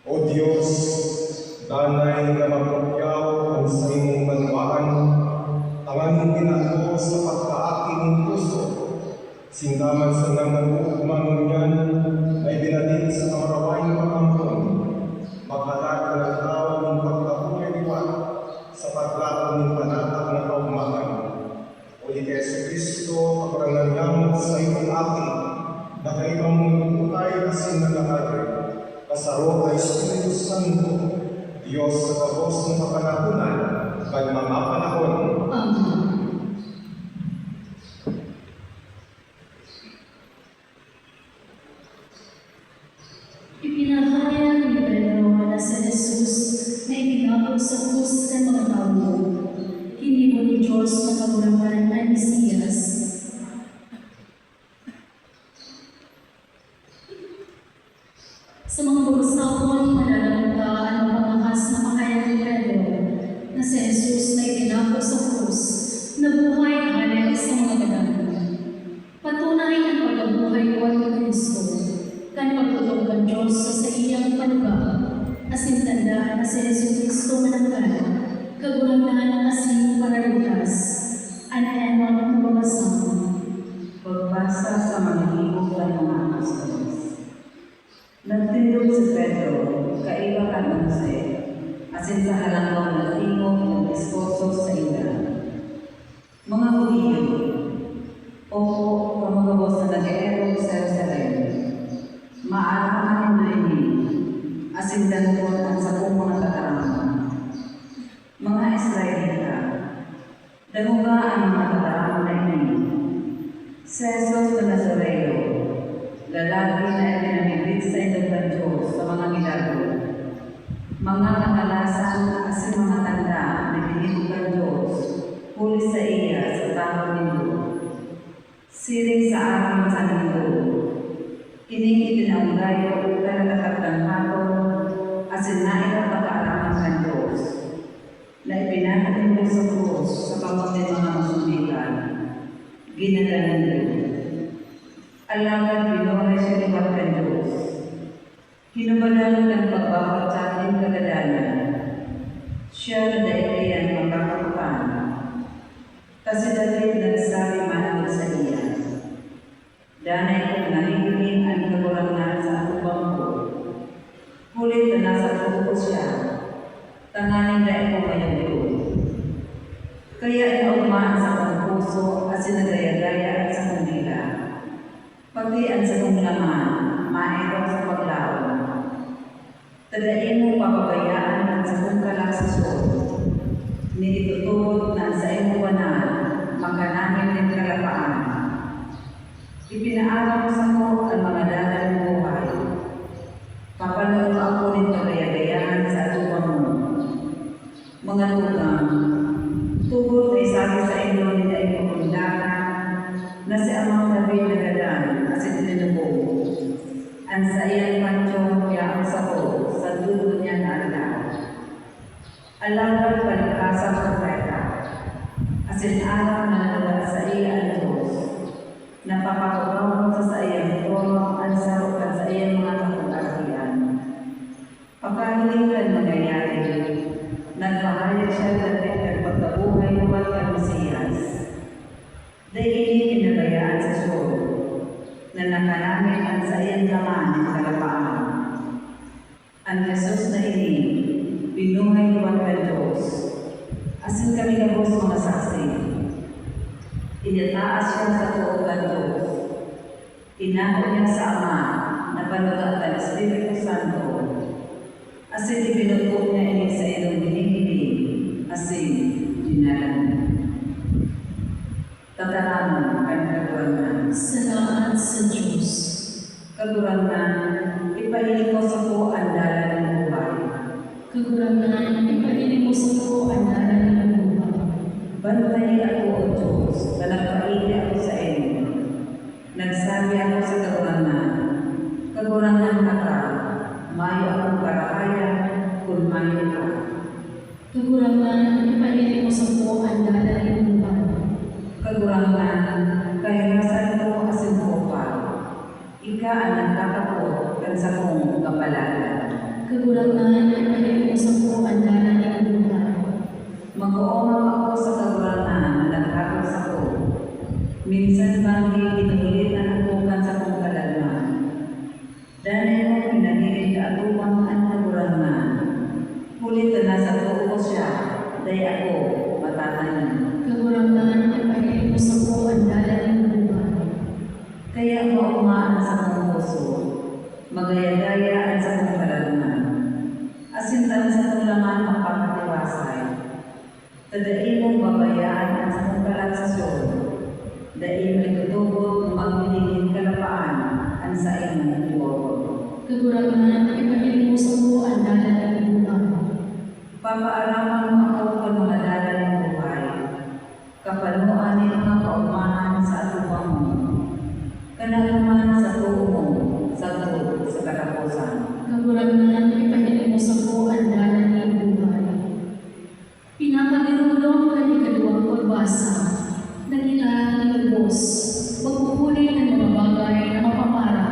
O Diyos, danay nga magpapyaw ang sa imong banwaan, ang aming binato sa pagkaaking puso, singkaman sa nangaguugmang yan, ay binadin sa kamarawaing pakampon, maghalat ng tao ng pagkabuhay-liwan sa paglaon ng panatag na kaumahan. O di kay Kristo, pagrangan niyang sa iyong aking, na kaibang nagputay asin na nakagay, kasaro ay Espiritu Santo, Diyos sa kabos ng kapanahunan, kag mga panahon. Amen. Ipinahayag ni Pedro na si Jesus na itinapos sa krus ng mga tao. Hinimo ni Diyos na kabulakan ay Mesiyas. Sa mga bagusapon, malalamta ang pangahas na mahayag ni Pedro na si Jesus na itinapos sa krus, na buhay halit sa mga gadan. Patunay ang pagkabuhay ko ni Kristo, kan pagtulog ng Diyos sa iyang panuga, asin tanda na si Jesus Kristo mananggal, kagulangan ng asin paralutas, anayanon ng mababasang. Pagbasa sa mga libog ng mga apostolos. Nagtindog si Pedro, kaiba ka ng asin sa halanggaw na tingog ng diskoso sa ila. Mga Hudiyo, opo, kamagabos na nag-eerog sa Jerusalem, maaraman na ini, asin danukon ang sakong mga katarama. Mga Israelita, damuga ang mga katarama na ini. Si Jesus na Nazareo, lalaki na ipinamigit sa inong ng Diyos sa mga milagro, mga kakalasan asin mga tanda na pinilog ng Diyos, huli sa iya sa tao nindo. Siring sa aking sa nindo, kining itinaunggay o kalatatatang hapon, asin na ilang pag-aaraman ng Diyos, na ipinatatin mo sa krus sa pamagay mga masundikan, ginagalan niyo. Alangad binuhay siya ni Pagkan Diyos. Hinumalang ng pagbawat sa ating kagadalan. Siya na dahilayan magkakapukan. Kasi David nagsabi man sa iya. Danay kong nahihiling ang kagulangan sa akong bangko. Kulit na nasa puso siya. Tanganin dahil ko ngayong yun. Kaya inaumaan sa akong puso at sinagaya-gaya sa kandila. Pati ang sa kong laman, maayong sa paglaon. Tadain mo papabayaan ang sa kong kalaksasyon. Niitutuod na sa iyong banal, magkanangin ng kalapaan. Ipinaalam mo sa ko ang mga dalan ng buhay. Papanood ako ng pagayagayahan sa atubang mo. Mga tugang, tubod ay sabi sa inyo nila ipupundahan na si Amang David nagadan at itinubog. Ang sa iyang pansyon kaya ang sako sa dulo niya na alaw. Alangad palikasang propeta, asin araw na nalaga sa iya ang Diyos, napapakabawang sa iyang trono ang sarukan sa iyang mga kapag-agian. Pagkahilingan mangyayari, nagpahayag siya natin ang pagkabuhay ng mga Mesiyas. Dahil pinabayaan sa Diyos, na nakarami ang sa iyang laman ng kalapaan. Ang Jesus na ini, binuhay naman ng Diyos. Asin kami kabos mga saksi. Inataas siya sa tuog ng Diyos. Inako niya sa Ama na panugat ng Espiritu Santo. Asin ibinuto niya ini sa iyong hinihiling. Asin dinalan. Tataraman ang kagurangan. Salamat sa Diyos. Kagurangan, ipahiling mo sa po ang dalan ng buhay. Kagurangan, ipahiling mo sa ko ang dalan ng buhay. Bantay ako o Diyos, na nagpaili ako sa inyo. Nagsabi ako sa kagurangan, kagurangan ka ka, mayo akong karahayan kung mayo ka. Kagurangan, ipahiling mo sa ko ang dalan ng buhay. Kagurangan, kahirasan ko asin ko pa. Ika ang nagkakapot kan sa kong kapalaran. Kagurangan ay pahilin sa po ang dalan ng buhay. Mag-uumang ako sa kagurangan na naghatod sa ko. Minsan bang inulit na nakukan sa kong kalalman. Dahil mo pinagilid ka atupang ang kagurangan. Hulit na sa tuo ko siya, day ako matatanan. Kagurangan ay pahilin sa po ang dalan ng buhay. Kaya maumaan sa kong puso, magaya-gayaan sa kong kalalman. Asintan sa kong laman mapapatiwasay. Tadai mong babayaan ang sa kong kalatsasyon. Dahil may tutubot ng magbiligin kalapaan ang sa iyong buwag. Kagurangan ay pahilin sa po ang dalan ng buhay. Papaalaman mo ako sa mga dalan ng buhay. Kapanuan ng mga kaumahan sa atubang mo. Kanaluman sa tuo mo, sagot sa katapusan. Kagurangan ay pahilin sa po ang dalan ng buhay. Pinapagirulong ka ni kaluwang pagbasa. Nagila nilubos, magpupuli ng mga bagay na mapapara,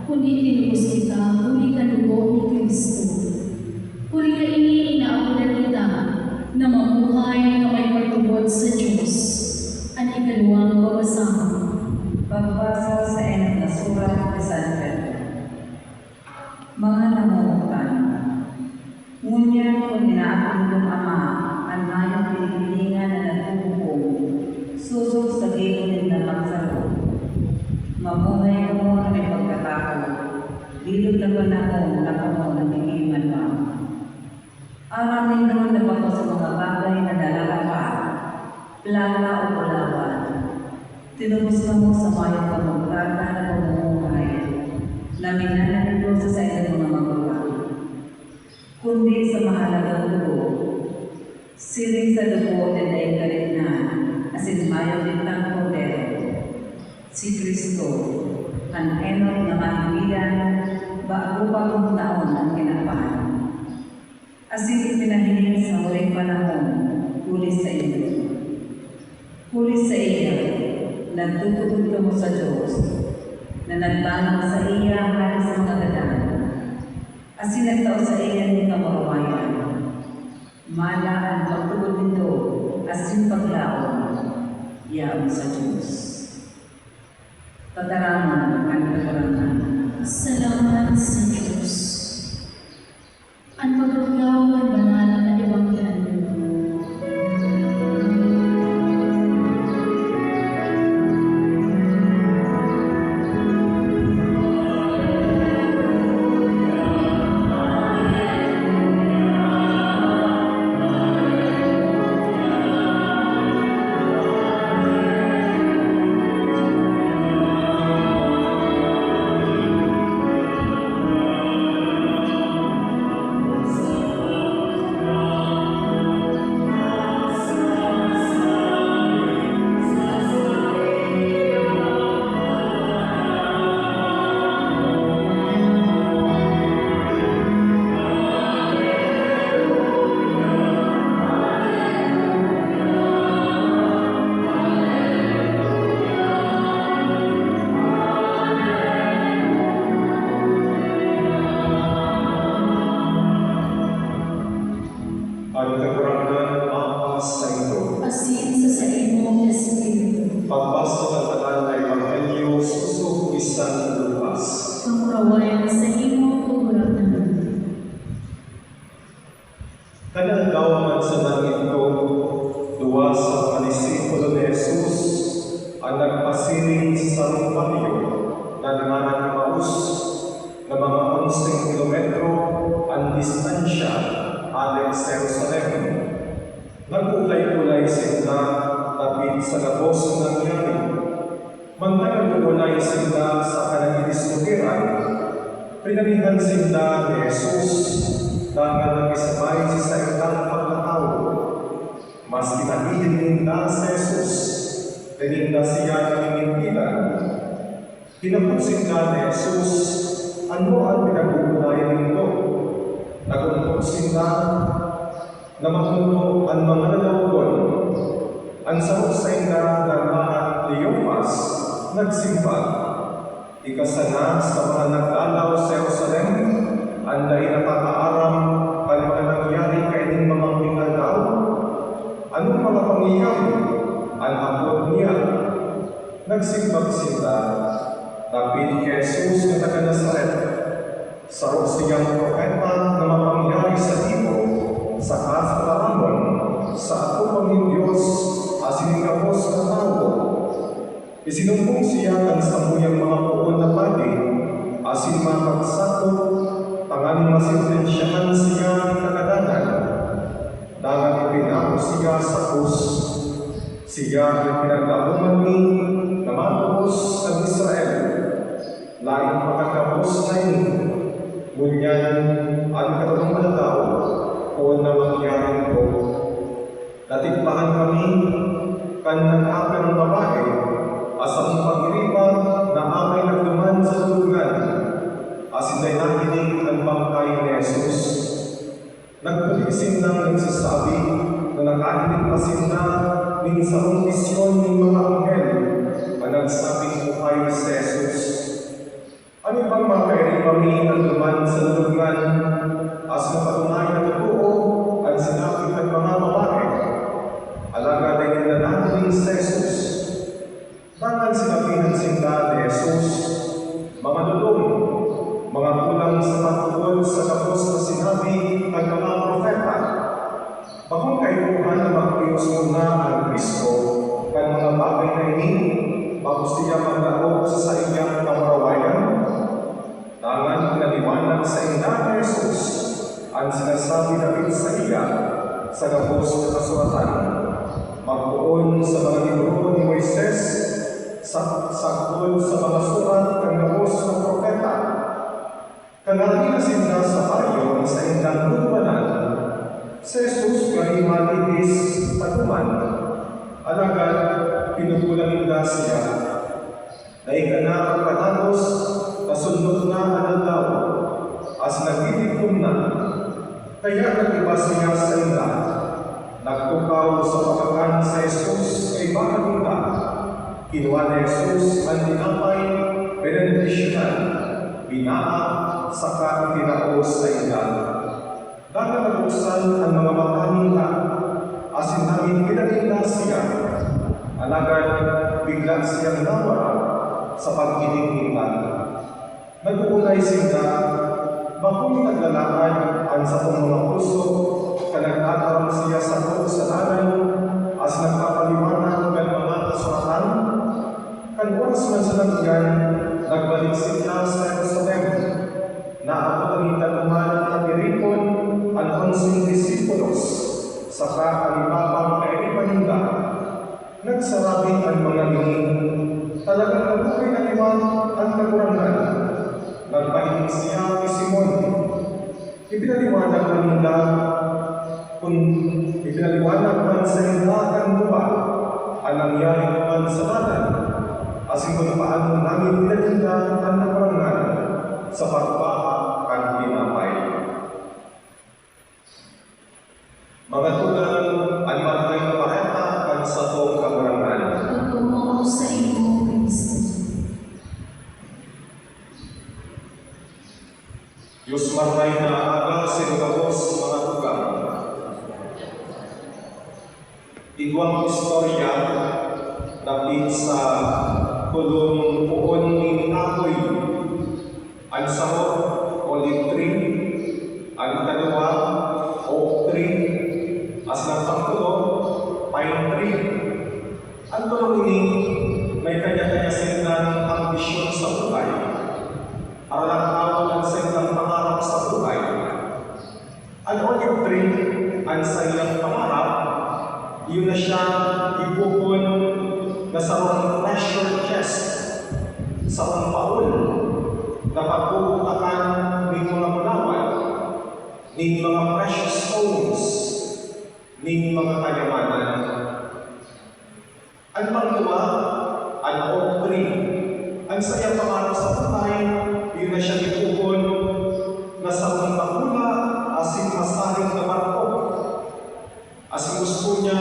kundi tinubos kita, huli ka dugo ni Kristo. Huli ka ini inaapunan kita, na mamuhay na may pagtubod sa Diyos. Ang ikaluwang babasahan. Pagbasa sa enot na surat ni San Pedro. Mga namumukan, ngunyan kung inaapin ng Ama ang mayong pinipilingan na nagpupupo, susok sa gilid na magsaro. Mamuhay mo na may pagkatapos, dilog na panahon na kamo nagigiman pa. Aramin naman na ako sa mga bagay na nalalapa, plaga o pulawan. Tinubos na mo sa mayong pamagkata na pamumuhay, na minanalito sa ilang mga magulang. Kundi sa mahalagang dugo, siling sa dugo din ay kalignan, asin mayong lintang kordero. Si Kristo, ang enot na mahigilan, bago pa kong taon ang kinapahan. Asin ipinahiling sa huling panahon, huli sa iyo. Huli sa iyo, nagtutugod ka mo sa Diyos, na nagbanang sa iya ang hari sa mga gadan. Asin nagtao sa iya ni kamarawayan. Mala ang pagtugod nito, asin paglaon, iyaon sa Diyos. Pataraman ang kagurangan. Salamat sa Diyos. Ang pagkakaw ng banal na Ebanghelyo. Ang kagurangan maapas sa ito. Asin sa imong Espiritu. Pagbasa ng banal na Ebanghelyo, susok San Lucas. Kamurawayan sa imong kagurangan. Kanang sa langit ko, duwa sa mga disipulo ni Jesus, ang nagpasiring sa Palio na nanganan ng Maus, na mga 11 kilometro ang distansya aling sa Jerusalem. Nagkulay-kulay sila tapit sa gabos ng nangyari. Magtagalulay sila sa kanang iniskupiran. Pinalihan sila ni Jesus dahil nag-isabay si sa ilang pagkatao. Mas kinahilin nila sa Jesus, tininda siya ng inintilan. Kinapusin na ni Jesus, ano ang pinag-uulayan nito? Naguntog sila na makuno ang mga nalawon. Ang sarap sa ina ng mga Cleopas nagsimba. Ikasana sa mga nagdalaw sa Jerusalem, anday nakakaaram ang mga nangyari kaining mga pinagaw. Anong mga pangyayari ang abot niya? Nagsimbag sila, napili kay Jesus na taga Nazaret. Sarap siyang propeta na mapangyari sa tipo, sa kasalamon, sa atupang ng Diyos, asinigapos na tao. Isinumbong siya ang samuyang mga puon na pati, asin makagsakot, tanganing masintensyahan siya ng kagadanan. Dangan ipinako siya sa krus. Siya ang pinaglabuman ni na matubos ng Israel. Laing pagkakabos na yun. Ngunyan ang katulong maladaw o na mangyari ko. Natigpahan kami kan nag-akan ng babae asang pag-iripan na amay nagduman sa lulugan. Asinay nakinig ang bangkay ni Jesus. Nagpulisin lang nagsasabi na nakakinig pa sila ng isang misyon ng mga anghel na nagsabing buhay si Jesus. Ano bang makairi kami ang duman sa lulugan as napatunay na totoo ang sinabi ng mga babae? Alaga din na natin si Jesus. Tangan sinabihan sila ni Jesus, mga lulong, mga kulang sa patuod sa kapos na sinabi ng mga propeta. Bakong kaipuhan na mag-ios muna ang Kristo kan mga bagay na ini, bago siya maglaog sa iyang kamarawayan. Tangan pinaliwanag sa ina ni Jesus ang sinasabi natin sa iya sa kapos na kasuratan. Magpuon sa mga libro ni Moises, sakon sa mga surat ng kapos ng propeta. Kanali na sila sa payo sa indang lumanan, si Jesus garimatigis patuman, alagad pinupulang nila siya. Dahil na ang patatos, nasundot na ang daw, as nagtitikom na, kaya nag-iba siya sa ila. Nagtukaw sa pagkakan sa Jesus kay baka nila. Kinuha ni Jesus ang tinapay, benedisyonan, binaa, saka itinaos sa ila. Dahil nag-usan ang mga mata nila, asin namin pinagila siya. Alagad, bigla siyang nawara sa pagkinig nila. Nag-uulay sila, bakong naglalakad ang sa mga puso, kanagtataram siya sa kasalanan, as nagpapaliwanag ng mga kasuratan. Kan oras man sa nagyan, nagbalik sila sa Jerusalem. Naabot ang italuman at niripon ang 11 disipulos, saka alibabang kairipan nila. Nagsarabi ang mga lingin, talagang nabuhay na iwan ang kakurangan. Nagpahinig siya kay Simon. Ipinaliwanag na nila kung ipinaliwanag man sa nila ang lupa, ang nangyari naman sa balan, asin kung paano namin pinatinda ang nakurangan sa pagpapa ang pinapay. Mga tulang ang matay na paketa ang sa tong kakurangan. Pagtumo sa imo, Kristo. Diyos maray na aga sa lugabos mga tugang. Igwang istorya dapit sa kulong puon ni Akoy. Ang sahot, olive tree. Ang kalawa, oak tree. As ng pangkulo, pine tree. Ang tulong ini, may kanya-kanya silang ambisyon sa buhay. Araw-araw ang silang pangarap sa buhay. Ang olive tree, ang sayang pangarap, yun na siya ibukon na sa mga treasure chest, sa mga paul, na pagpuputakan ng mga mulawan, ng mga precious stones, ng mga kayamanan. Ang pangalawa, ang oak tree. Ang sayang pangarap sa buhay, yun na siya ibukon na sa mga pagmula, asin masaring na barko. Asin gusto niya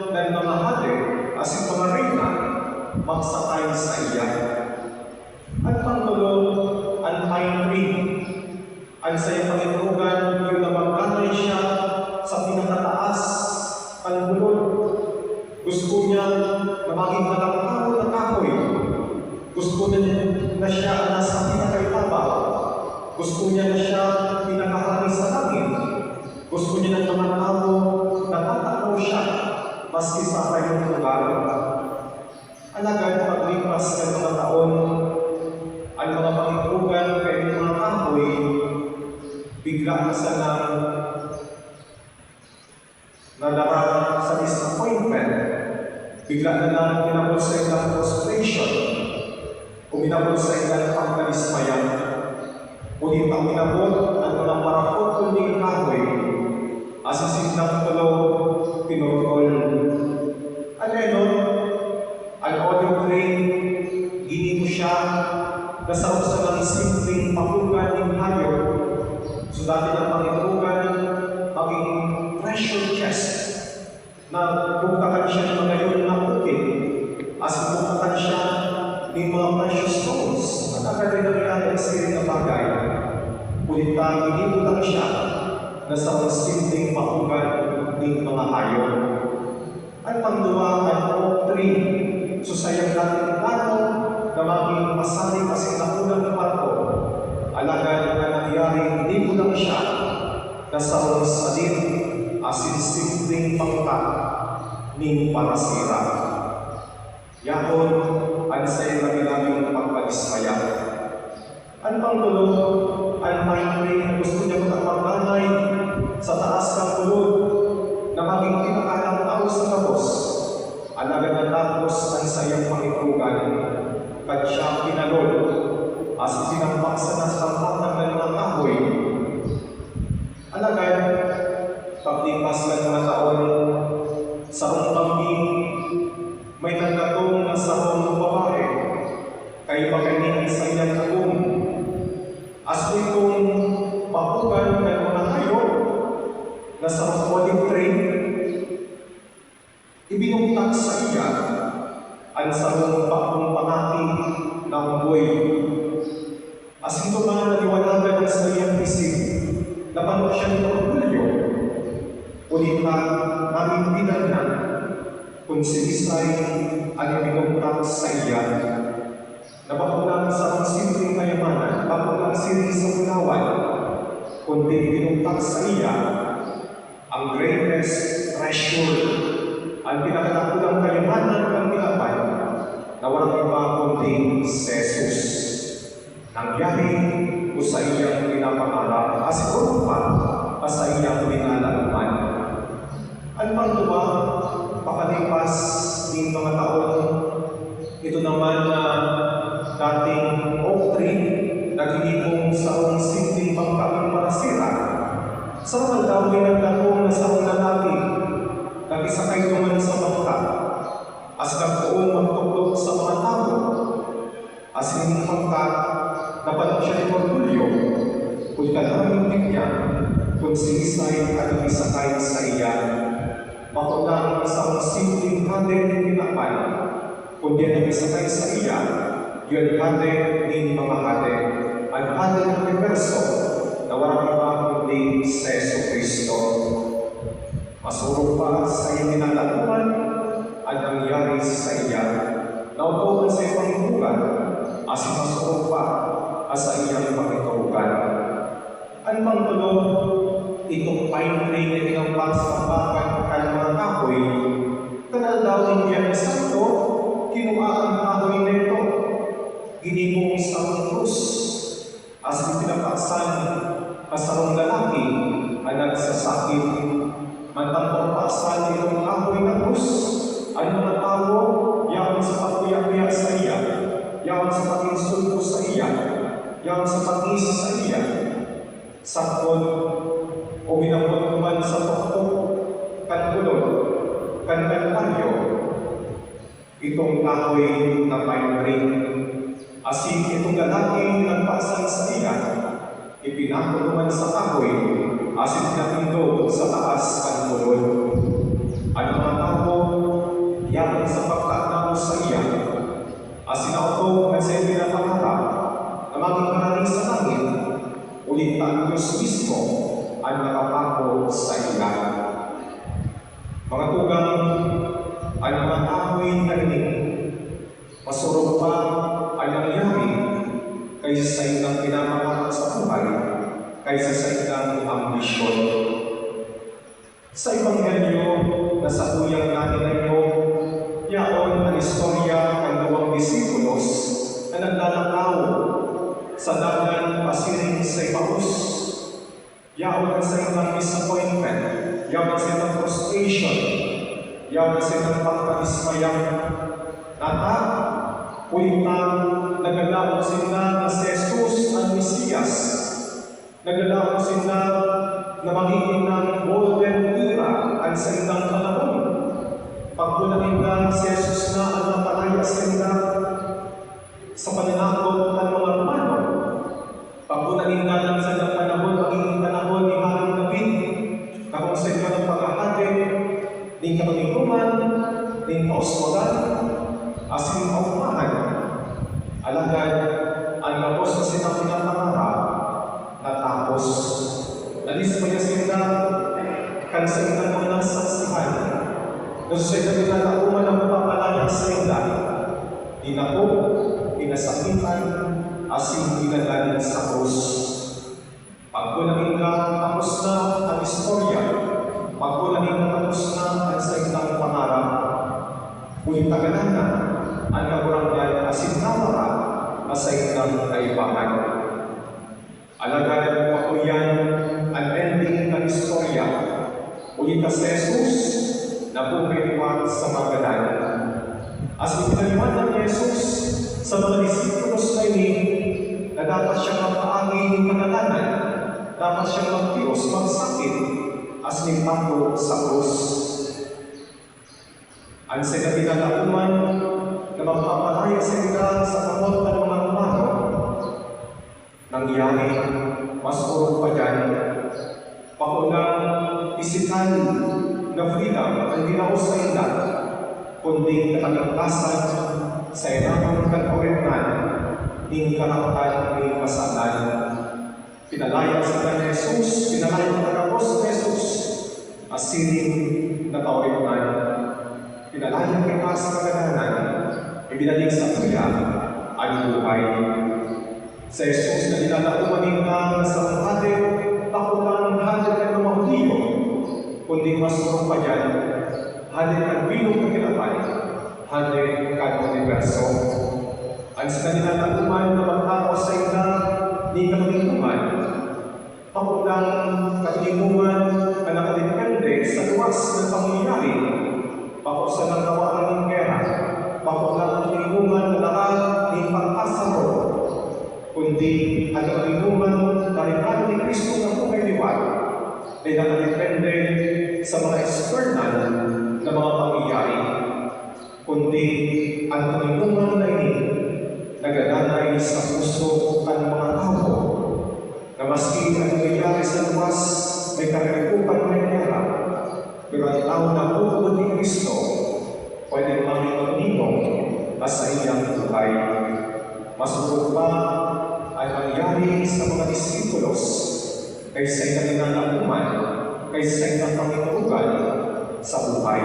ng mga hali, asin mga reyna, magsakay sa iya. At pangtulo, ang pine tree. Ang sayang Gusto niya na siya pinakahari sa langit. Gusto niya ng mga tao na tatakaw siya maski sa kanyang lugar. Alagad paglipas ng mga taon, ang mga pakikugan kay mga kahoy, bigla na sana nadara sa disappointment. Bigla na lang inabot sa ilang frustration, uminabot sa ilang pagkalismayan. Ngunit ang inabot ang mga parakot kuning kahoy, asisin ng tulo, pinurol. Ano ang olive tree, ginito siya, nasaw sa mga simpleng pakugan ng hayop, so dati ng pangitugan, maging treasure chest, na buktakan siya ng mga yun na bukid, as buktakan siya ng mga precious stones, at agad na nangyari ang siri na bagay. Kulit na ginibutang siya, na sa mga simpleng pakugan ng mga hayop. At pangduwa ang oak tree, so sayang natin plano na maging masaling kasi nakulang parko. Alagad na nangyari, hindi ko lang siya na sa mga salin asin simpleng pangkat ning parasira. Yakon, ang sa'yo namin pagpalismaya. Ang pangtulog, ang pine tree na gusto niya magkapanganay sa taas ng ulod na maging pinakalang tao sa kabos. Alagad na tapos ang sayang pakikugan, kat siya pinalol, as sinampak sa nasampakan ng mga kahoy. Alagad, paglipas ng mga taon, sa umpangin, may nagkatong na sa ng babae, kay pakainin sa iyang kagong. As itong pakugan ng mga hayop na sa olive tree, ibinungtak sa iya ang sarong pakong pangati ng buhay. As ito mga naliwanagan sa iyang isip, napanood siya ng orgulyo, ulit na namin pinagnan kung si Isay ang ibinungtak sa iya. Napakulang sa mga simpleng kayamanan, napakulang siri sa Pulawan, kundi ibinungtak sa iya ang greatest treasure, ang pinakatakulang kayamanan ng Pulawan, na walang iba kundi si Jesus. Nangyari ko sa iyang pinapangarap, asiguro pa sa iyang pinalalaman. Ang pangtuwa, pakalipas ng mga taon, ito naman na dating oak tree, nagiging sa mga simpleng pangkain para sira. Sa mga dawin ng lakong na sa mga lalaki, nagisakay naman sa bangka, as nagpoong magtuklog sa mga tao, as hindi bangka, napanood siya ng orgulyo, kung kanaming niya, kung sinisay at isakay sa iya, makulang sa mga simpleng hande ng pinapan, kung di ang isakay sa iya, yun hande ng mga hande, ang hande ng universo, na walang iba kundi sa Yesu Cristo. Masurog pa sa iyong ninalakuan ang nangyari sa iya. Nautukan sa iyong pangitugan, as masurog pa sa iyong pangitugan. Ang pangtulog, itong pine tree na tinampak sa bakan ng mga kahoy, kanal daw din niya sakto, kinuha ang kahoy nito, ginibong sa krus, as itinapaksan kasarong lalaki ang nagsasakit, mantang paksan itong kahoy na krus, ang mga tao, yaman sa pagkuyak-kuyak sa iya, yaman sa pag-insulto sa iya, yaman sa pag-isi sa iya, sakot, o binabot naman sa tuktok, kanulod, kankalparyo, itong kahoy na pine tree. Asin itong lalaki nagpasan sa iya, ipinako naman sa kahoy, asin pinatindog sa taas kanulod. Ang mga tao, yaman sa pagkatao sa iya, asin ako na sa pinapangarap, na maging maraling sa langit, ulit ang Diyos mismo ang nakapako sa iya. Mga tugang, ang mga kahoy na ining, masurog pa ang nangyari kaysa sa ilang pinapangarap sa buhay, kaysa sa ilang ambisyon. Sa Ebanghelyo na sa tuyang natin ngayon, yaon ang istorya ng dalawang disipulos na naglalakaw sa dagat pasiring sa Emmaus. Yaon ang sa ilang disappointment, yaon sa ilang frustration, yaon sa ilang pagkadismayang natak, ulitang naglalakaw sila na si Jesus ang Mesiyas. Naglalakaw sila na magiging ng golden era ang sa ilang panahon. Pagkulang nila si Jesus na ang napalaya sila sa paninakot ng mga Romano. Pagkulang nila ng sa ilang panahon, magiging panahon ni Haring David, na kung sa ilang ng paghahati, ng kapagikuman, ng kauswagan, asin kaumahan. Alagad, ang lapos na silang pinapangarap, natapos. Nalis pa niya sila, kansinan mo ng saksihan. Nasusunod na nila na uman ang papalaya sa sila. Dinako, dinasakitan, asin dinadanin sa krus. Pagkunangin ka, tapos na ang istorya. Pagkunangin ka, tapos na ang sa ilang pangarap. Ngunit tagalan na ang kagurangan asin namara na sa ilang kaibahan. Alagad ako yan ang ending ng istorya. Ulit si Jesus na bumiliwan sa Magadan. As ipinaliwan ng Jesus sa mga disipulos na ini, na dapat siyang magpaangin kagalanan, dapat siyang magtios, magsakit, as nipato sa krus. Ang sinatinalauman na magpapalaya sa ila sa kamot ng mga Romano, nangyari, mas urong pa dyan, pakunang physical na freedom ang ginawa sa ila, kundi kaligtasan sa ilang kagawin ng karapatan ng pasalan. Pinalaya sa ni Jesus, pinalaya ng Tagapos ni Jesus, asiling na kawinan. Pinalaya kita sa kagananan, ibinalik sa tuya ang buhay. Sa Jesus na dinalaumanin ka sa hati, pakulang hati ng mga Hudiyo, kundi mas pa dyan, hati ng bilog na kinapay, hati ng universo. Ang sa dinalauman na magtao sa ila, di kalimuman, pakulang kalimuman na nakadepende sa luwas ng pangyayari, pakusa ng kawalan ng gera, pakulang kalimuman na lahat ng pagkasaro, kundi ang kalimuman na rikado ni Kristo na buhay liwan ay nakadepende sa mga external na mga pangyayari, kundi ang kalimuman na ini nagadanay sa puso ng mga tao na maski ang nangyayari sa luwas may kakalipukan ng gera, pero ang tao na bukod ni Kristo pwede kami magninong sa iyang buhay. Masugod pa ang nangyari sa mga disipulos kaysa ilang nalakuman, kaysa ilang pangiturugan sa buhay.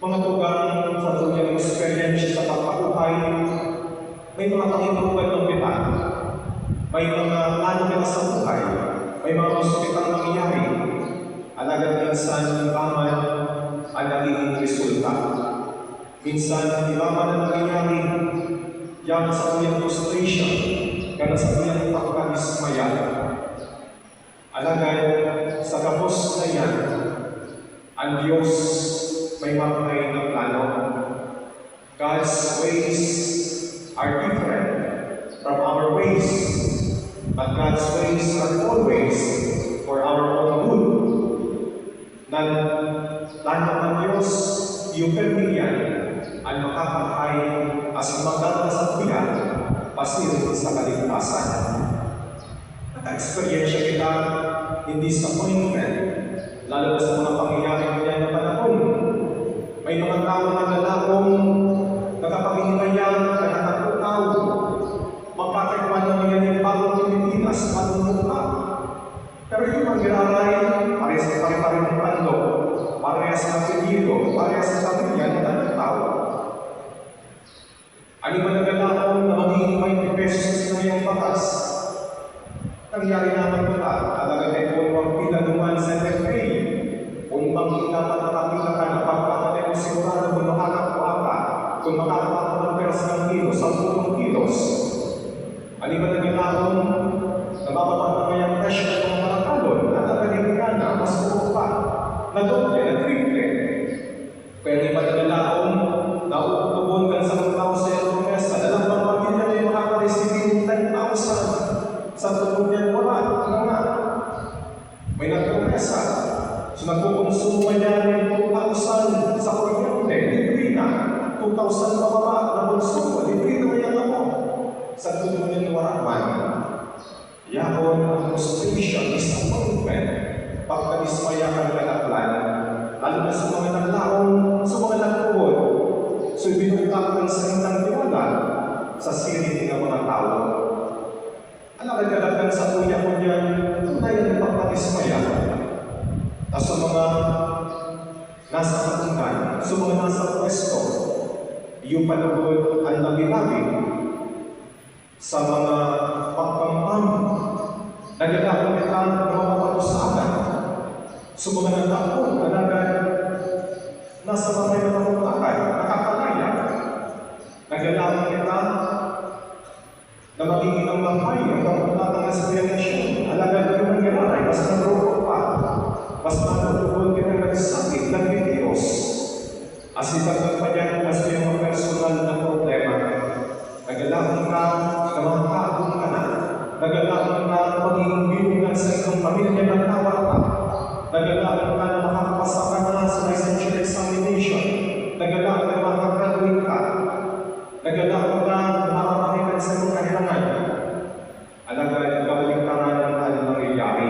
Mga tugang sa tuyang experience sa pagpabuhay, may mga pangiturugan ng bitan, may mga ano nila sa buhay, may mga hospital nangyayari, alagad minsan ibaman ang naging resulta. Minsan ibaman ang nangyayari, yan sa tuyang frustration, yan sa tuyang pagkadismaya. Alagad sa kapos na yan, ang Diyos may mga na plano. God's ways are different from our ways, but God's ways are always for our own good. Plano ng Diyos, yung pamilyan, ang makakahay as maganda sa tuya, pasirin sa kaligtasan. Naka-experiensya kita in disappointment, lalo na sa mga pangyayari niya na panahon. May mga tao na lalakong nakapagingayan na nakatutaw, magkakaiwan na niya ng bagong Pilipinas, bagong mukha. Pero yung mangyayari, parehas pa rin ng pando, parehas sa apelyido, parehas sa pamilya na nagtataw. Ano ba naglalakong na magiging 20 pesos sa sinayang batas? Nangyari naman ko na, talaga tayo kung ang pinanuman sa FFA, kung dapat nakapila ka na pagkakatay mo sigurado kung makakakuha ka, kung makakakuha ka ng peras ng kilos, 10 kilos. Ano ba nagkakaroon? Nabababa na yung presyo ng mga marakalon, at nagaging ka na, mas puro pa, na doble, na triple. Kaya di ba nagkakaroon, nauutubon ka sa mga tao sa iyong promesa, dalawang pamilya na yung makakareceive ng 10,000 sa tulong niyan wala. Ano nga? May nagpromesa. So nagkukonsumo niya ng 2,000 sa kuryente, libre na. 2,000 pababa na konsumo, libre na yan ako. Sa tulong niyan waraman. Yahon ang frustration, disappointment, pagkadismaya kang nagaplan, lalo na sa mga naglaong, sa mga nagpuhod. So binukak ng salitang tiwala sa siriti ng mga tao. Alam ka kadagdag sa kuya ko niyan, tunay na pagkadismaya. At sa mga nasa katunggan, sa mga nasa pwesto, yung panahon ang labi-labi sa mga pagpampam, naglalakon nila ng mga patusagan. Sa mga nagtakon, kalagan, nasa mga nakakutakan, nakakalaya. Naglalakon nila na magiging ang bahay, ang pagpunatang sa relasyon. Alagan ko ng ganaray, mas naroon pa. Mas naroon ka ng nagsakit ng Diyos. As ipagod pa niya, mas may mga personal na problema. Nagalakon ka na makakagong ka na. Nagalakon ka na magiging binugan sa isang pamilya ng tawar ka. Nagalakon ka na makakapasa ka na sa licensure examination. Nagalakon ka na makagraduate ka. Nagalakon ka na makakahilan sa mga kahilangan. Alagaan, gawin ka nga ng anong nangyayari.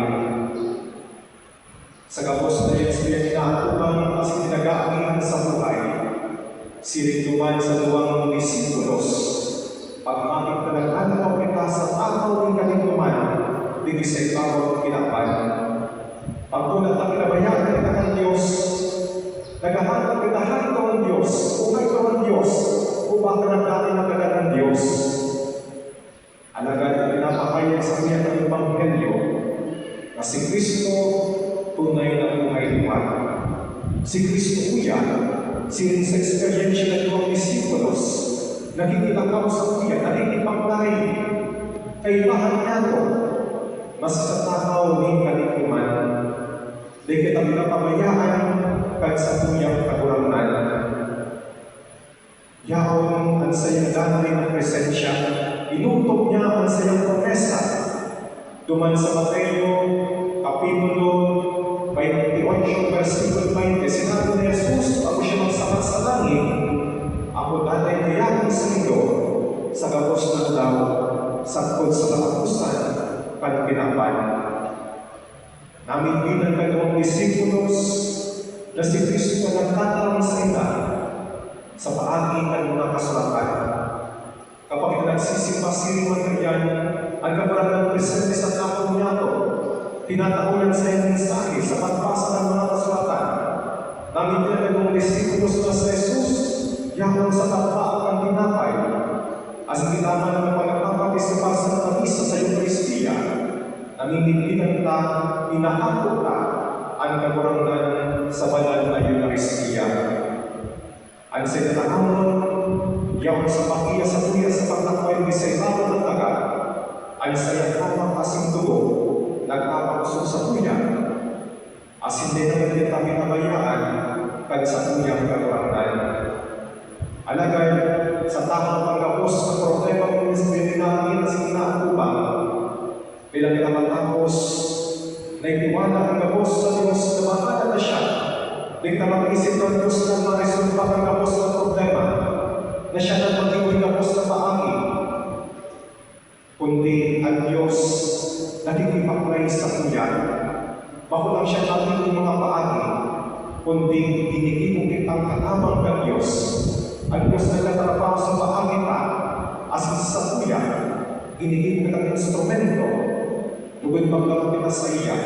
Sa gabos na Yesu yan inaatubang kasi tinag-aamingan sa buhay. Sirinduman sa 2 disipulos. Pagmamit na nag-alaw kita sa takaw ng kalinduman, digis sa ikaw kinapan. Pagkulat na kinabayaan kita ng Diyos, naghahanap kita harito ang Diyos, umay ka ang Diyos, upang ka ng dati na kagat ng Diyos. Alagaan na pinapakaya sa niya ng Ebanghelyo na si Kristo tunay na buhay liwan. Si Kristo kuya, sirin sa eksperyensya ng 2 disipulos, nagigilakaw sa kuya, nagigipaglay, kaibahan niya ito, mas sa takaw ni kalikuman, di kita pinapabayaan kahit sa kuyang kagurangan. Yahon ang sayang danoy ng presensya, inutok niya ang sayang promesa. Duman sa Mateo, Kapitulo 28, versikulo 20, sinabi ni Jesus, ako siya magsamat sa langit, ako datay kayakong sa iyo, sa gabos ng daw, sakot sa katapusan, pagkinapan. Namin bilang dalawang disipulos, na si Kristo na nagtatarang sa ila, sa paagi ng mga kasulatan. Kapag nagsisimba-siriman ka yan, ang kabarang presente sa kapon niya ito, tinatakulan sa iyong mensahe sa pagbasa ng mga kasulatan. Namin pinagagawang disipulos na sa Jesus, yakong sa pagpaak ng tinapay, as ginaman ng pagpapatisipar sa kamisa sa iyong Kristiya, namimilitan ka, inaako ka, ang kagurangan sa banal na iyong Kristiya. Ang sinatahamon, yakong sa pakiya sa kuya sa paglakway sa ibabaw ng taga, ang sayang kasing dugo, nagpapakusog sa kuya, as hindi na kita pinabayaan, kahit sa kuyang kagurangan. Alagay, sa takang pagkapos ng problema ng Espiritu namin na sinakubang, bilang kita matapos, naitiwala ang gabos sa Diyos na mahala na siya, di kita mag-isip ng Diyos na marisulpa ang gabos ng problema, na siya na mag-iwing gabos na paangi, kundi ang Diyos nakikipaglay sa kuya, bako lang siya natin ng mga paangi, kundi binigay kitang katabang ng Diyos. Ang Diyos na nagtatrabaho sa paangi pa, as sa kuya, binigay kitang instrumento, lugod magkaroon kita sa iya,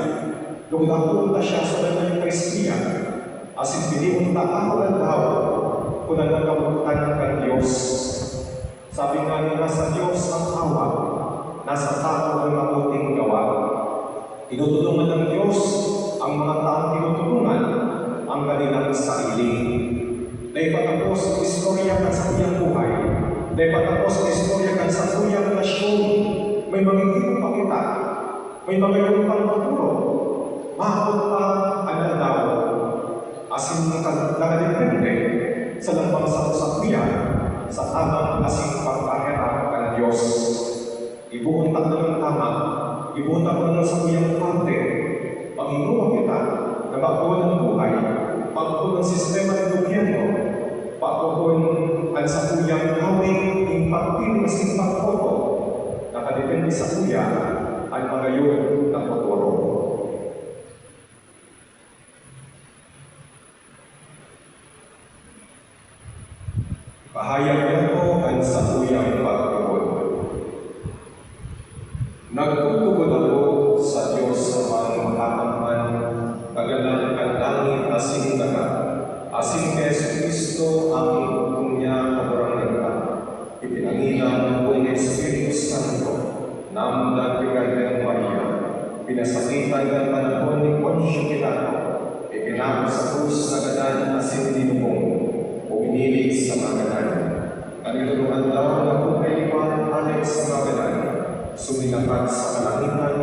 lugod ang punta siya sa banal Kristiya, as pinipinta ako ng tao, kung ang nagamutan ng Diyos. Sabi nga nila sa Diyos ang awa, nasa tao ng mabuting gawa. Tinutulungan ng Diyos ang mga taong tinutulungan ang kanilang sarili. Naipatapos ang istorya ng sakuyang buhay. Naipatapos ang istorya ng sakuyang nasyon. May magiging pakita. May magiging pagtuturo. Mahapot pa ang aldaw. Asin nakadepende sa lambang sa sakuyan sa tamang asing pagkahirap ng Diyos. Ibuuntak ng tama, ibuuntak ng sakuyang parte, pag-inuwa kita na magbuwan ng buhay, pagbuwan ng sistema ng gobyerno, pagbuwan ang sakuyang hawing impaktin na simpakpoto, nakadepende sa kuya ang magayon ng futuro. Pahayag niya ko ang sakuyang pagtugon. Nagtutugon ako sa Diyos sa mga makakampan, kagalang ang langit asing dagat, asing Yesu Kristo ang inuutong niya kabarangay ka. Ipinangilang ng Espiritu Santo, namundag bigay ng Maria, pinasakitan ng panahon ni Poncio Pilato, ipinako sa krus na ganan asing dinubong, uminilig sa mga ganan. Kaniluluan daw na buhay iwan alik sa mga ganan, suminakat sa kalangitan,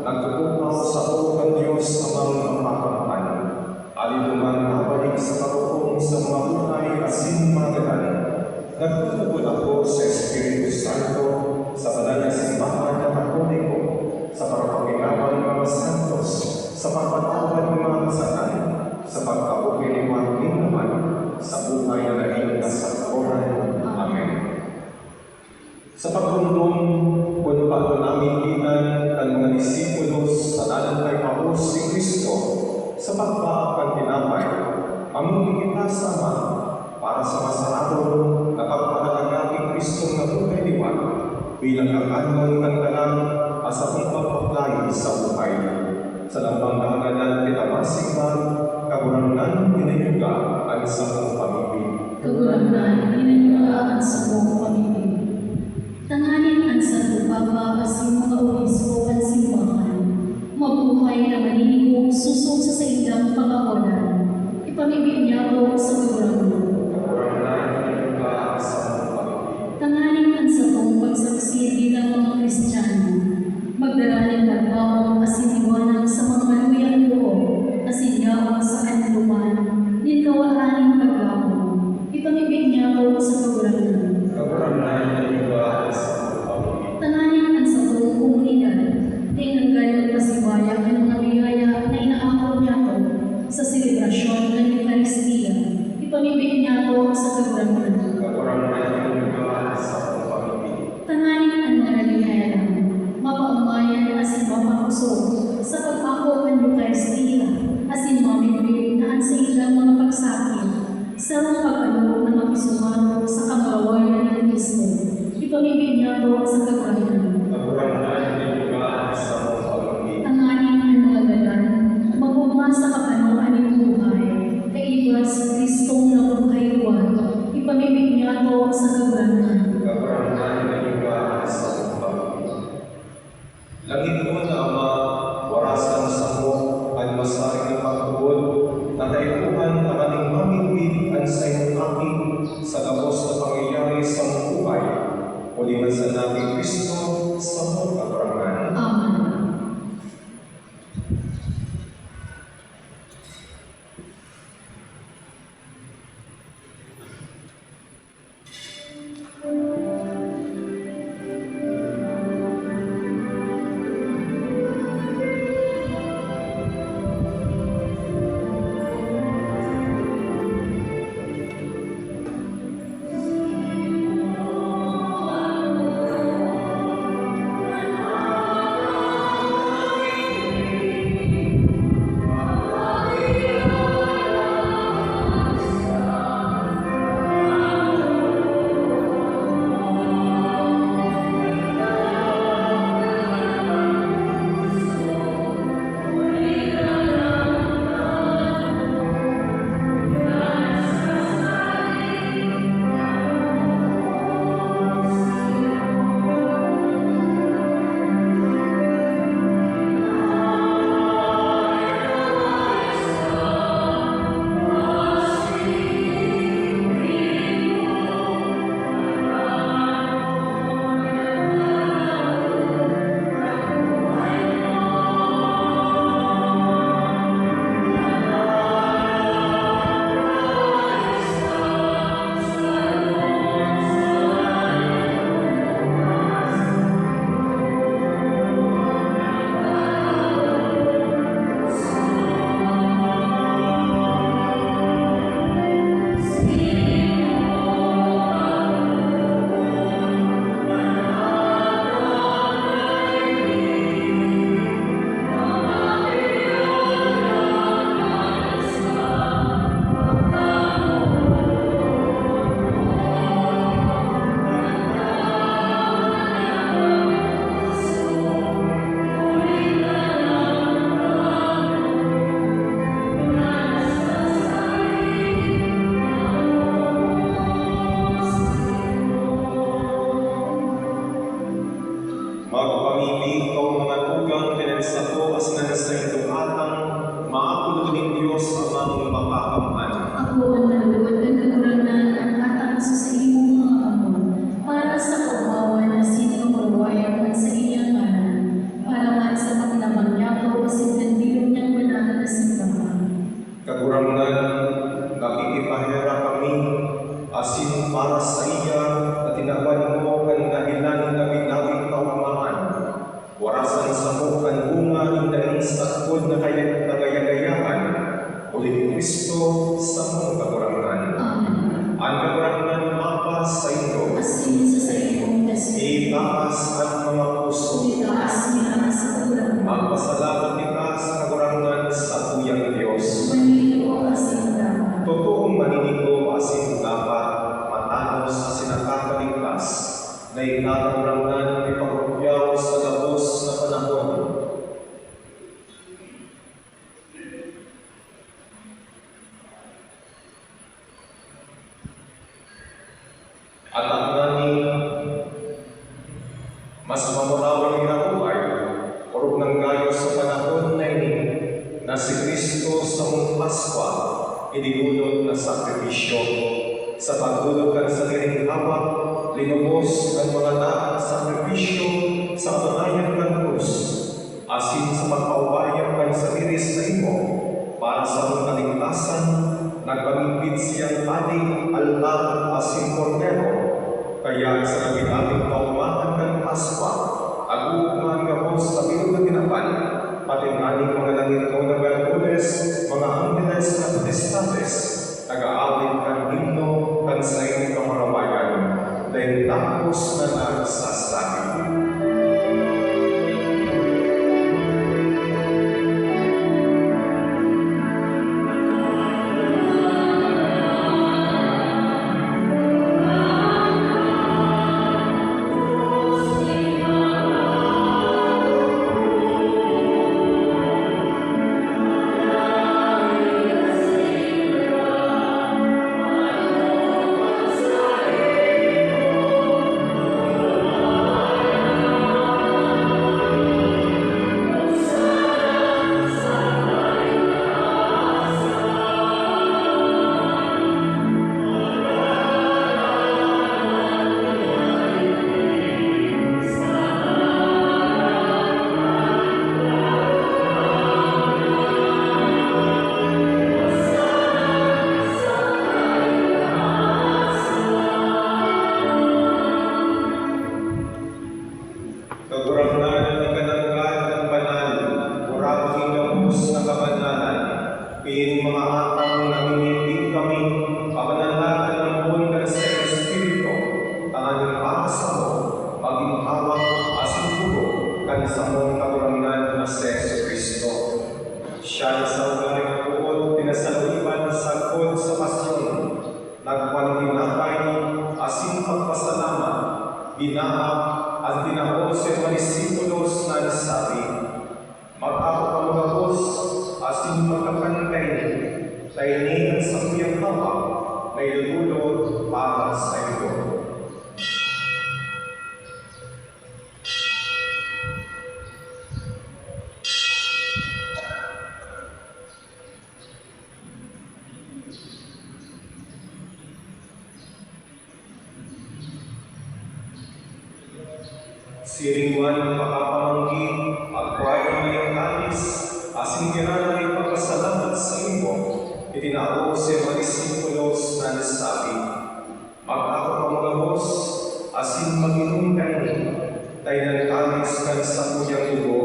nagtutupaw sa ng Diyos amang mapakampan. Alinuman nabalik sa karupong sa mga buhay asin mga ganan. Nagtutubod ako sa Espiritu Santo sa banal na simbahan ng Katoliko, sa parapanginawa ng mga santos, sa pagpatawad ng mga kasalan, sa pagkapupiliwan din naman, sa buhay na naging kasagaran. Amen. Sa pagrundong kung paano namin inan ang mga disipulos sa dalang kay Paus si Kristo sa pagpaapang tinapay, among kita sama para sa masaradong na pagpahalaga ni Kristo na buhay liwan bilang kakanong ng kanan sa pagpapaklay sa buhay. Sa lambang kahaganan kitamasigman, kagurangan pinayuga ang sa mong pamibig. Kagurangan pinayuga ang sa mong pamibig. Tanganin ang Santo Papa asin mga obispo ang simbahan. Mabuhay na maninigong susong sa saindang pangawalan. Ipamibig niya ko sa kagurangan. Tanganin ang satong pagsaksi bilang mga Kristiyano. Magdaranin pagbaon asin iwanan sa mga maluyang loob, asin yawang sa kanluman, nintawaanin paglaon. Ipamibig niya ko sa kagurangan. Tanganin ang satong komunidad, tinanggal at pasiwaya ang mga biyaya na inaakaw niya ko sa selebrasyon ng Eucharistia. Ipamibig Diyos amang makakamtan. Ako ang nalugod ng kaguranan at atangso sa imong mga amon, para sa kauawan na sino mawayan man sa iyang ngalan, para man sa paglamang niyapo o sintendiyo niyang banal na simbahan. Kagurangan, nakikipahira kami, asin para sa iya, na tinawan mo ang dahilan na binawing kaumaan. Warasan sa mo ang bunga indaning sa takod na kayang nagayagayahan, ulit Kristo sa mong kagurangan. Amen. Ang kagurangan mapas sa iyo, Asin sa imong espiritu, itaas ang mga puso. itaas niya sa kaguranan. Magpasalamat kita sa kagurangan sa tuyang Diyos. Maniligo asin dapat. Totoong maninigo asin dapat matanos sa sinakakaligtas na ikakagurangan ay pagkukyaw sa labos na panahon. At ang nani, mas mamurawang hinabuhay, orog ng gayo sa panahon na ini, na si Kristo sa mong Paskwa, inigulot na sakripisyo. Sa pagdulog ng sariling hawak, linubos ang mga daang sakripisyo sa panayan ng krus, asin sa pagpaubayang ng sarili sa imo, para sa mong kaligtasan, nagpamimpit siyang ating altar asin kordero. Kaya sa naginaming paumahan ng Paskwa, aguman gabos sa bilog na tinapan, pati aning mga langito na Berkules, mga angeles na protestantes, nag-aawit kang himno kan sa iyong kamarawayan, dahil tapos na nagsasabi. Kagurangan ng kananggan ng banal, murabing gabos na kabanalan, piling mga atang naminindig kami, pamanalagan ng buwan sa Espiritu, tanganing para sa mo, maging hawak asin puro, kan sa mong kagurangan na si Kristo. Siya sa ugaling puot, pinasaluiban sa kod sa pasyon, nagpantinapay, asin pagpasalamat, binaak, at tinapos sa mga disipulos na nasabi, mag-ako ka mga Diyos, asin magkapantay, tainin sa kuyang hawak, na ilulot para sa iyo. Siringwan ng makapamanggi, agwayan na yung alis, asin ginana ay pagkasalamat sa imo, itinao sa mga disipulos na nasabi, mag-ako ka mga Diyos, asin mag-inom kayo, tayo ng alis kan sa kuyang dugo,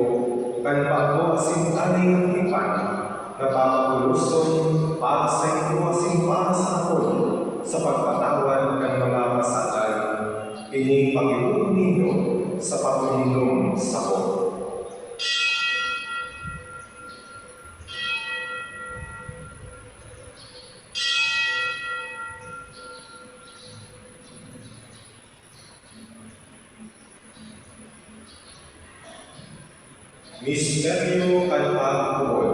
kan bago asin aning ipan, na papaguluson para sa ito asin para sa ako, sa pagpatawan ng mga kasalan, ini Panginoon ninyo, sa pagulong sa ko. Misteryo at pagkuhol.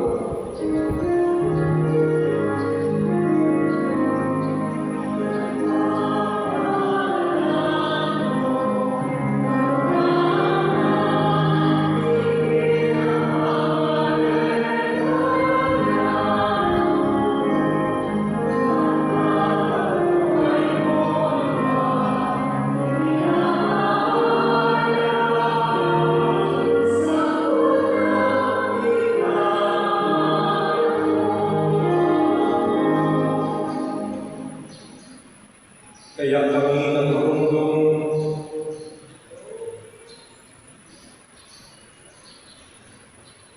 Kaya kami nagurundong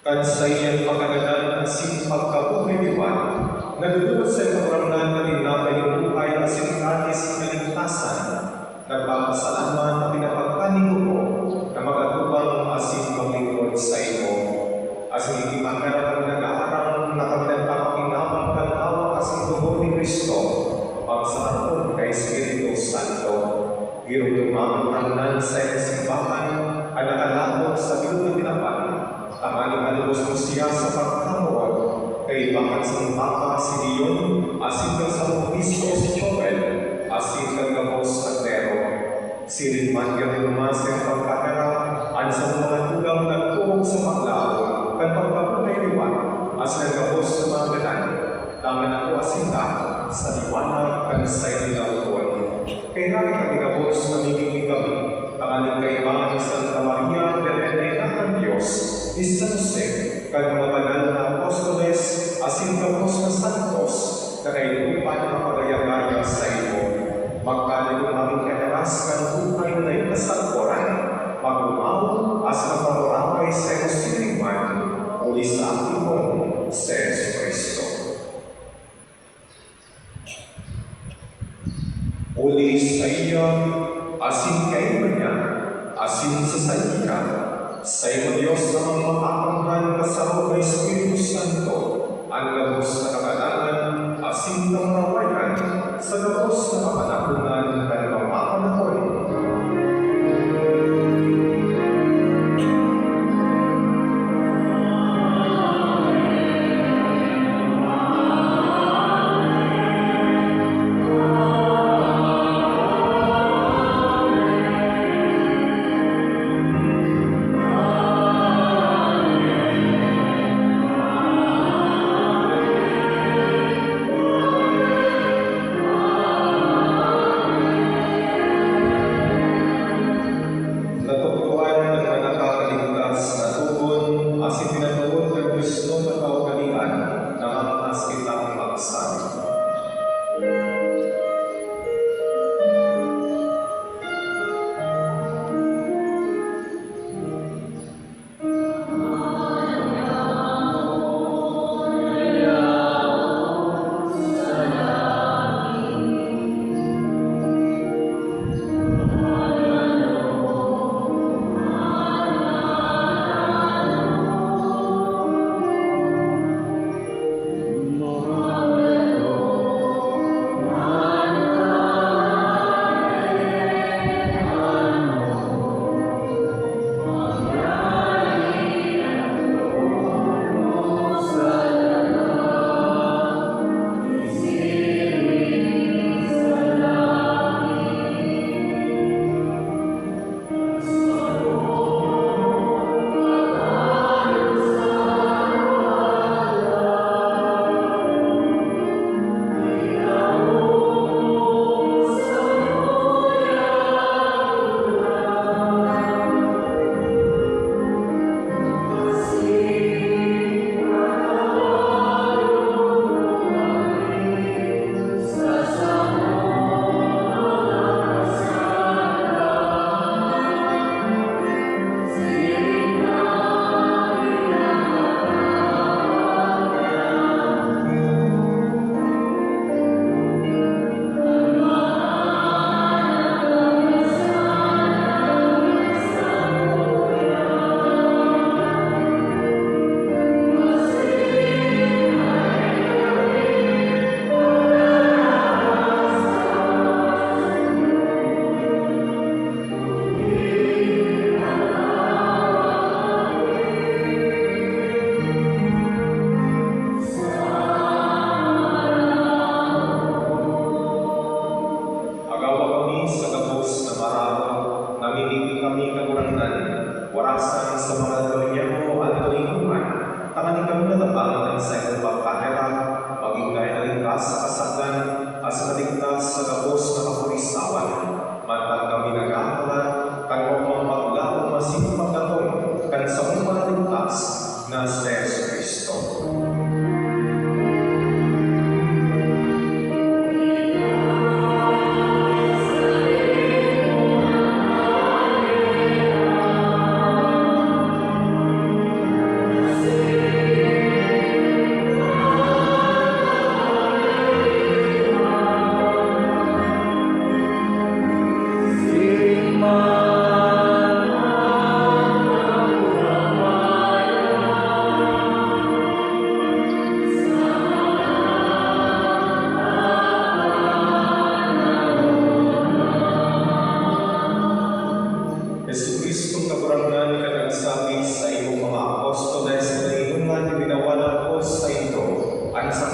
kansay ang pagkaganan at pagkabuhay-iwan, nagdudulot sa kaparamnan na tinapay ng buhay at sinikatis kaligtasan, nagpapasalamat at pinapagpanig ko na mag-atubang asin maglingkod sa iyo. Asin hindi magkarang nag-aarang na kami nagpapakinabang kanawa kasing tubo ni Kristo, pagsarapon kay Espiritu Santo. Giro tumamang ramnan sa simbahan ang nakalapot sa bilog na tinapan. Tamaling alubos mo siya sa pagkamuan, kay bakit sa baka si Dion, asin kang sa Obispo si Joel, asin kang gabos at Nero. Si Rinman kang lumas ng pagkakara, ang sa mga tugang nagtuhog sa paglaon, kan pagkapunay-liwan, as nagabos sa mga ganan, tama na po asin ka sa liwanag kan sa'y nilautuan. Kaya namin kami gabos na nagiging kami, ang aling kaibangan ni Santa Maria, Derena ng Diyos, ni San Jose, kag mga banal na apostoles, asin kapos na santos, na kailupan ng mapagayagaya sa iyo. Magkano yung aming kanaras kang buhay na yung kasalporan, mag-umaw, as na pangurangay sa iyo siniman, uli sa aking mong sa Yesu Cristo. Uli sa iyo, asin kayo niya, asin sa sanya, sa iyo Diyos na mga makakanghan kasaro ng Espiritu Santo, ang gabos na kagalangan, asin ng marawayan, sa gabos na kapanakunan ng mga panahon.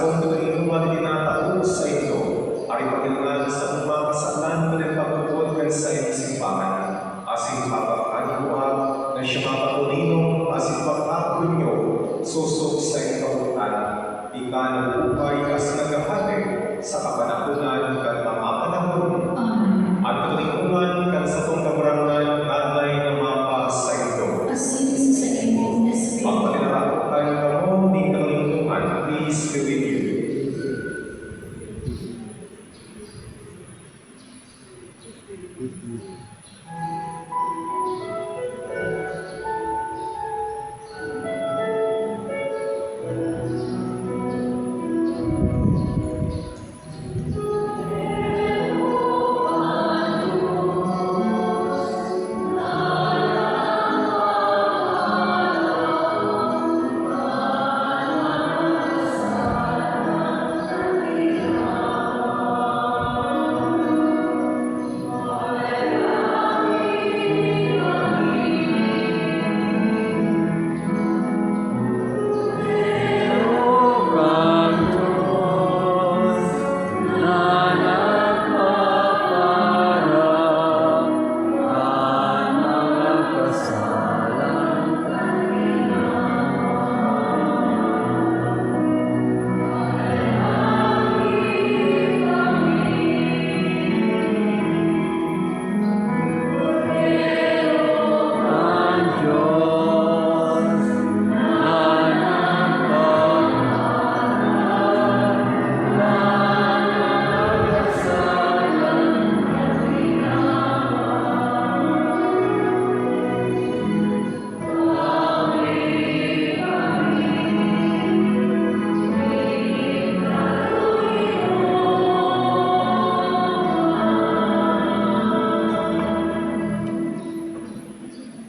kung tulungan tinatao sa ito, ay pagkailan sa mga kasalan na nagpagpupod kan sa iyong simbahan, asing pagkakaluha na siya mapatulinong asing pagkakunyo, susok sa iyong kabutan, ika ng upay as nagahali sa kapanahunan at mga panahon. Amen. At tulungan kan sa itong kabarangan nanay na mapa sa ito. Asin sa iyong Espiritu. Pagpalinarakan ka mo, di kalungtungan, please be with you.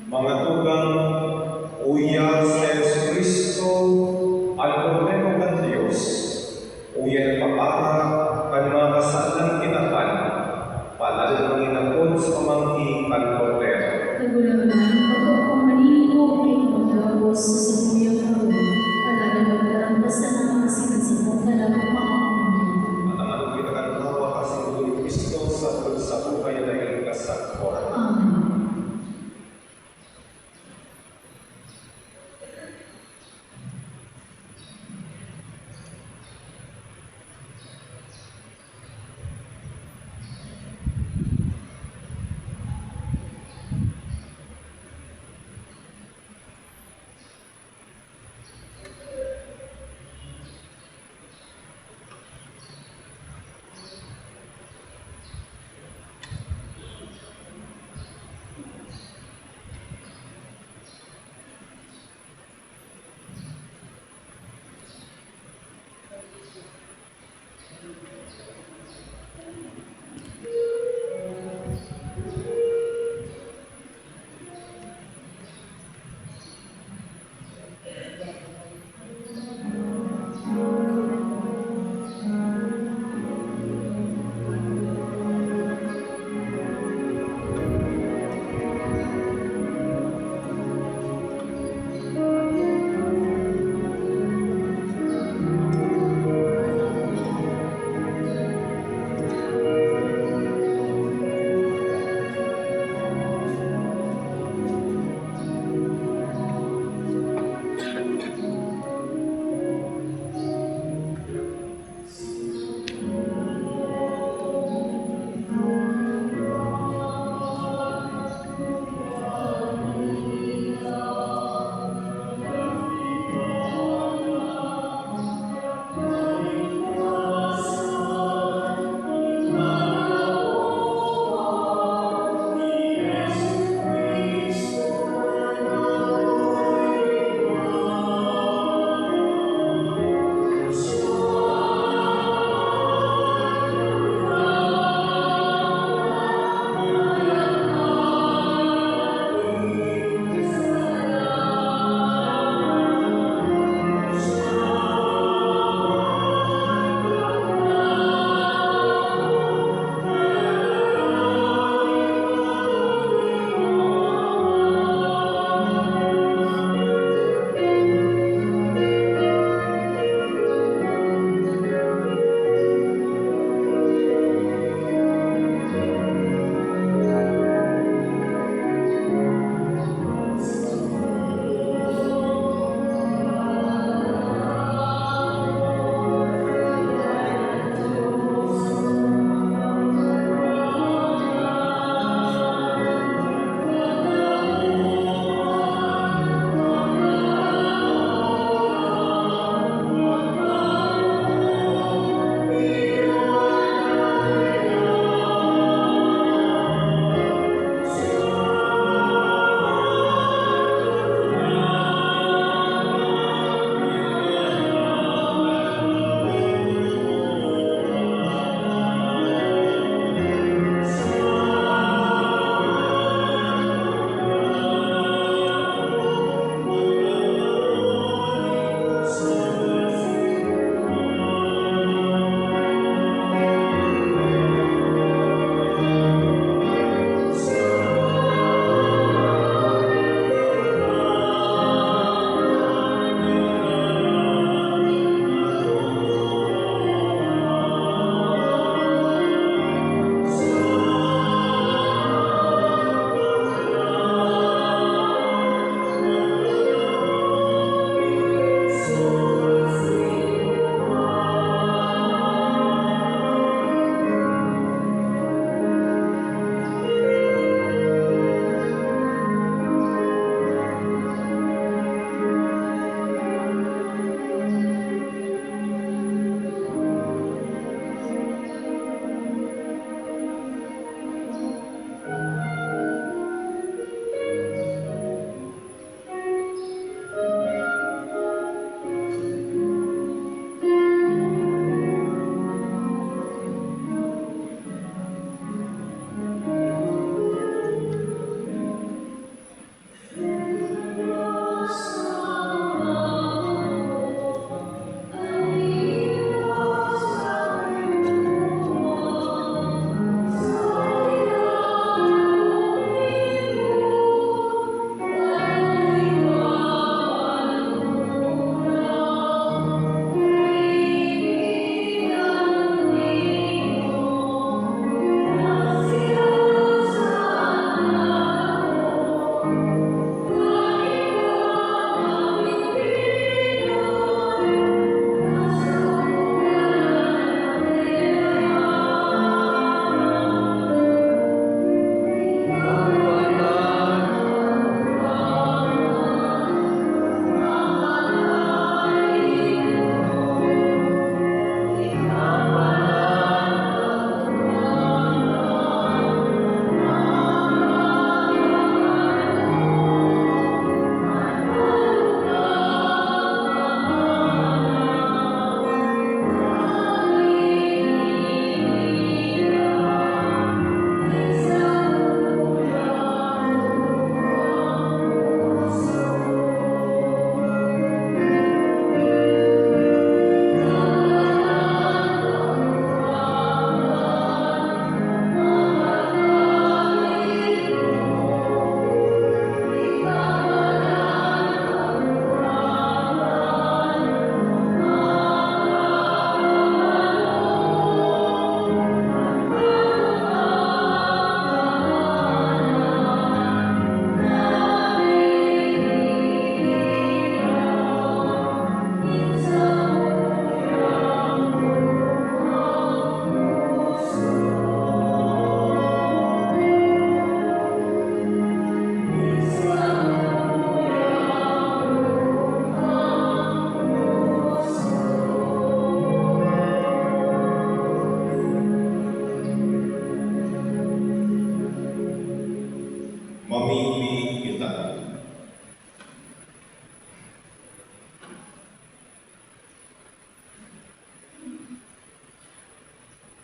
Mga tugang uya sa Yesu Cristo, al Cordero ng Diyos, uya papara, kan mga kasalang kinapan, palalo ng inapod sa pamangkin kan Cordero. Nagulaman, pagkakumanito ay kumagabos sa sabuyang karoon. Palaga magdaramdasan ng mga sinasabong talagang maaamang. At ang kita kan tawa kasi ni Cristo sa buhay na iligtas sa oras. Amen.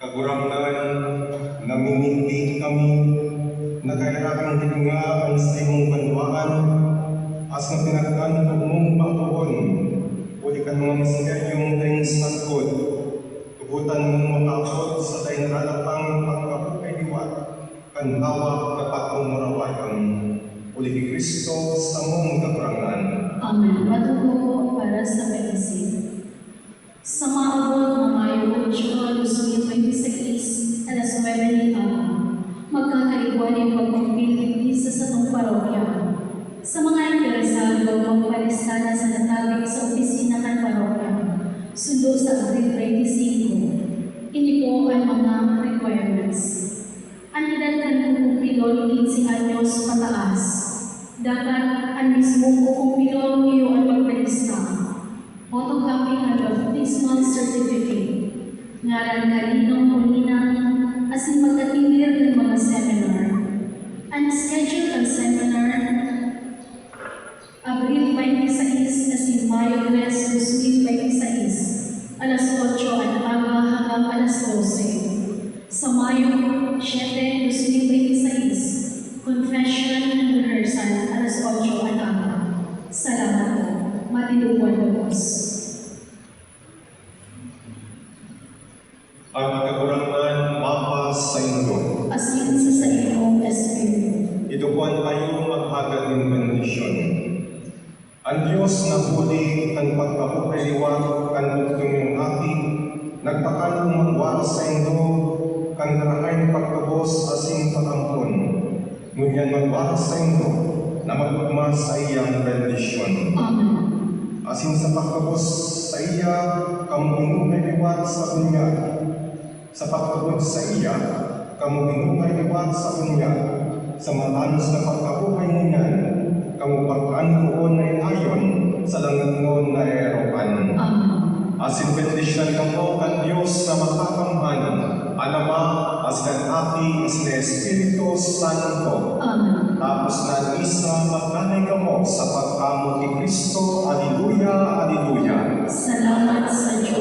Kagurangan, namimiti kami, nagahirapang hilingaan sa imong banwaan, as na pinagkanto mong pangkuhon, uli ka mga misteryong daing sangkot, tugutan mong makaabot sa daing halapang pagkabuhay diwat, kanhawa kapat mong marawayan, uli ni Kristo sa mong kagurangan. Amen. Matuto po para sa pag-isip. Sa maabot ng Mayo 8, 2026, alas 9 ng araw, magkakaiguan yung pagkumpil isa sa itong parokya. Sa mga interesado, magpalistana sa natabing sa opisina ng parokya, sundo sa Abril 25. Ini po ang mga requirements. Ang edad kan kukumpilon 15 anyos pataas. Dapat ang mismong kukumpilon iyo ang magpalista. Photocopy ng baptismal certificate. Ngaran kaninong kuninang asin magkatindir ng mga seminar. Ang schedule ng seminar Abril 26 asin Mayo 3, 2026 alas 8 ang aga hanggang alas 12. Sa Mayo 7, 2026 confession and rehearsal alas 8 ang aga. Salamat po. Matinubuan po. Ang kagurangan mapas sa inyo. Asin sa iyong espiritu. Idukuan tayo maghagad ng bendisyon. Ang Diyos na huli ang pagkabuhay liwat kan buktong yung hati, nagpakalong magwara sa inyo, kang narahay pagkabos asing patampon. Ngunyan magwara sa inyo, na magugma sa iyang bendisyon. Amen. Asin sa pagkabos sa iya, kamu binuhay liwat sa kunya. Sa pagkabot sa iya, kamu binuhay liwat sa kunya. Sa matanos na pagkabuhay niyan, kamu pagkaan na ayon sa langon na eropan. Amen. Asin bendisyon ka po kan Diyos na makakamhan, Anama, as kan Ati, as na Espiritu Santo. Amen. Tapos na isa, magkanay ka mo sa pagkamot ni Kristo. Alleluia, Alleluia. Salamat sa Diyos.